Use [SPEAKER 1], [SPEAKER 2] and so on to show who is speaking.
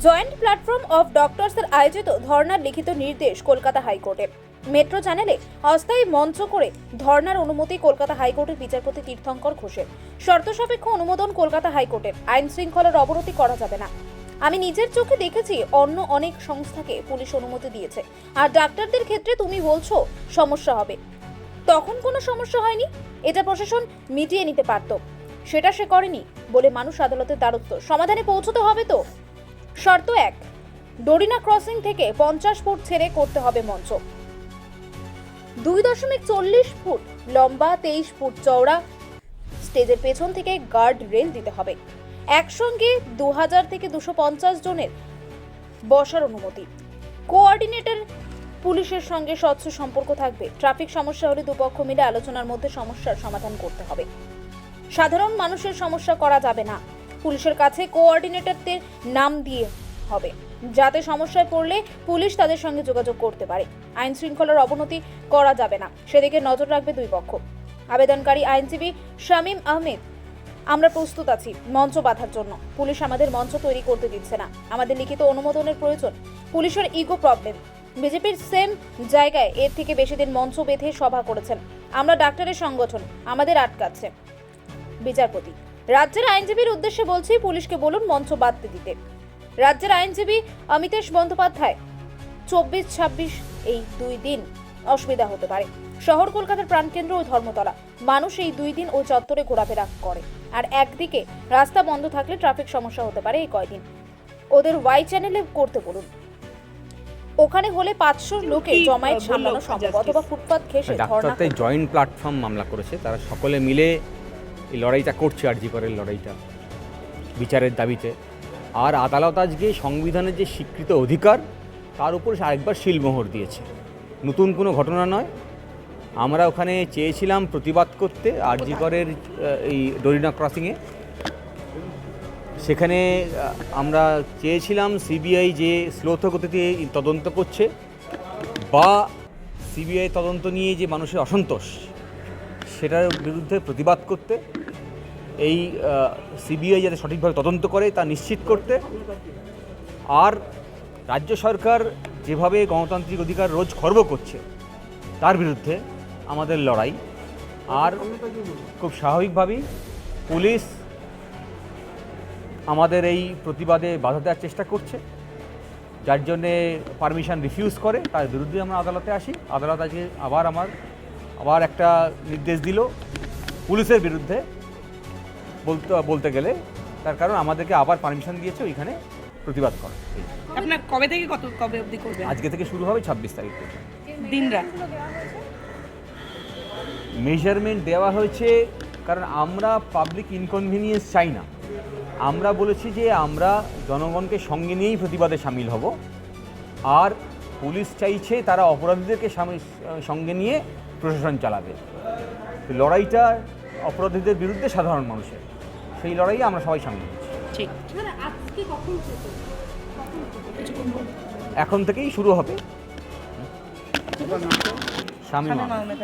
[SPEAKER 1] Joint platform of ডক্টরসের আয়োজিত ধর্নার লিখিত নির্দেশ কলকাতা হাইকোর্টের। মেট্রো চ্যানেলে অস্থায়ী মঞ্চ করে ধর্নার অনুমতি কলকাতা হাইকোর্টের বিচারপতি তীর্থঙ্কর ঘোষের। শর্ত সাপেক্ষ অনুমোদন কলকাতা হাইকোর্টের। আইন শৃঙ্খলার অবনতি করা যাবে না। আমি নিজের চোখে দেখেছি অন্য অনেক সংস্থাকে পুলিশ অনুমতি দিয়েছে, আর ডাক্তারদের ক্ষেত্রে তুমি বলছো সমস্যা হবে। তখন কোনো সমস্যা হয়নি, এটা প্রশাসন মিটিয়ে নিতে পারত, সেটা সে করেনি বলে মানুষ আদালতের দ্বারস্থ। সমাধানে পৌঁছতে হবে তো। শর্ত 1, ডোরিনা ক্রসিং থেকে 50 ফুট ছেড়ে করতে হবে মঞ্চ। 2.40 ফুট লম্বা, 23 ফুট চওড়া স্টেজের পেছন থেকে গার্ড রেল দিতে হবে। একসঙ্গে 2000 থেকে 250 জনের বসার অনুমতি। কোঅর্ডিনেটর পুলিশের সঙ্গে স্বচ্ছ সম্পর্ক থাকবে। ট্রাফিক সমস্যা হলে দুপক্ষ মিলে আলোচনার মধ্যে সমস্যার সমাধান করতে হবে। সাধারণ মানুষের সমস্যা করা যাবে না। পুলিশের কাছে কোঅর্ডিনেটরদের নাম দিয়ে হবে, যাতে সমস্যায় পড়লে পুলিশ তাদের সঙ্গে যোগাযোগ করতে পারে। আইন শৃঙ্খলার অবনতি করা যাবে না, সেদিকে নজর রাখবে দুই পক্ষ। আবেদনকারী আইনজীবী শামীম আহমেদ, আমরা প্রস্তুত আছি মঞ্চ বাঁধার জন্য। পুলিশ আমাদের মঞ্চ তৈরি করতে দিচ্ছে না, আমাদের লিখিত অনুমোদনের প্রয়োজন। পুলিশের ইগো প্রবলেম। বিজেপির সেম জায়গায় এর থেকে বেশি দিন মঞ্চ বেঁধে সভা করেছেন। আমরা ডাক্তারের সংগঠন, আমাদের আটকাচ্ছে। বিচারপতি, রাজ্যের আইনজীবীর উদ্দেশ্যে বলছি, পুলিশকে বলুন মঞ্চ বাঁধতে দিতে। রাজ্যের আইনজীবী অমিতেশ বন্দ্যোপাধ্যায়, 24-26 এই 2 দিন অসুবিধা হতে পারে। শহর কলকাতার প্রাণকেন্দ্র ও ধর্মতলা, মানুষ এই 2 দিন ওই চত্বরে ঘোরাফেরা করে, আর একদিকে রাস্তা বন্ধ থাকলে ট্রাফিক সমস্যা হতে পারে এই কয়দিন। ওদের ওয়াই চ্যানেলে করতে বলুন। ওখানে হলে 500 লোকের জমায়েত সামলানো সম্ভব, অথবা ফুটপাত ঘেঁষে ধর্ণা।
[SPEAKER 2] ডাক্তারদের জয়েন্ট প্ল্যাটফর্ম মামলা করেছে, তারা সকলে মিলে এই লড়াইটা করছে, আরজি করের লড়াইটা বিচারের দাবিতে। আর আদালত আজকে সংবিধানের যে স্বীকৃত অধিকার তার উপর আরেকবার সিলমোহর দিয়েছে। নতুন কোনো ঘটনা নয়। আমরা ওখানে চেয়েছিলাম প্রতিবাদ করতে আরজি করের এই ডোরিনা ক্রসিংয়ে। সেখানে আমরা চেয়েছিলাম সিবিআই যে শ্লথ গতিতে তদন্ত করছে, বা সিবিআই তদন্ত নিয়ে যে মানুষের অসন্তোষ, সেটার বিরুদ্ধে প্রতিবাদ করতে, এই সিবিআই যাতে সঠিকভাবে তদন্ত করে তা নিশ্চিত করতে। আর রাজ্য সরকার যেভাবে গণতান্ত্রিক অধিকার রোজ খর্ব করছে তার বিরুদ্ধে আমাদের লড়াই। আর খুব স্বাভাবিকভাবেই পুলিশ আমাদের এই প্রতিবাদে বাধা দেওয়ার চেষ্টা করছে, যার জন্যে পারমিশন রিফিউজ করে, তার বিরুদ্ধে আমরা আদালতে আসি। আদালত আজকে আবার একটা নির্দেশ দিল পুলিশের বিরুদ্ধে বলতে গেলে, তার কারণ আমাদেরকে আবার পারমিশন দিয়েছে ওইখানে প্রতিবাদ করা।
[SPEAKER 3] আপনার কবে থেকে কবে অবধি করবেন?
[SPEAKER 2] আজকে থেকে শুরু হবে 26 তারিখ থেকে।
[SPEAKER 3] দিনরাত
[SPEAKER 2] মেজারমেন্ট দেওয়া হয়েছে, কারণ আমরা পাবলিক ইনকনভিনিয়েন্স চাই না। আমরা বলেছি যে আমরা জনগণকে সঙ্গে নিয়েই প্রতিবাদে সামিল হব, আর পুলিশ চাইছে তারা অপরাধীদেরকে সঙ্গে নিয়ে প্রশাসন চালাবে। লড়াইটা অপরাধীদের বিরুদ্ধে সাধারণ মানুষের, সেই লড়াইয়ে আমরা সবাই সামিল হচ্ছি।
[SPEAKER 3] ঠিক,
[SPEAKER 2] এখন থেকেই শুরু হবে। শামীম আহমেদ।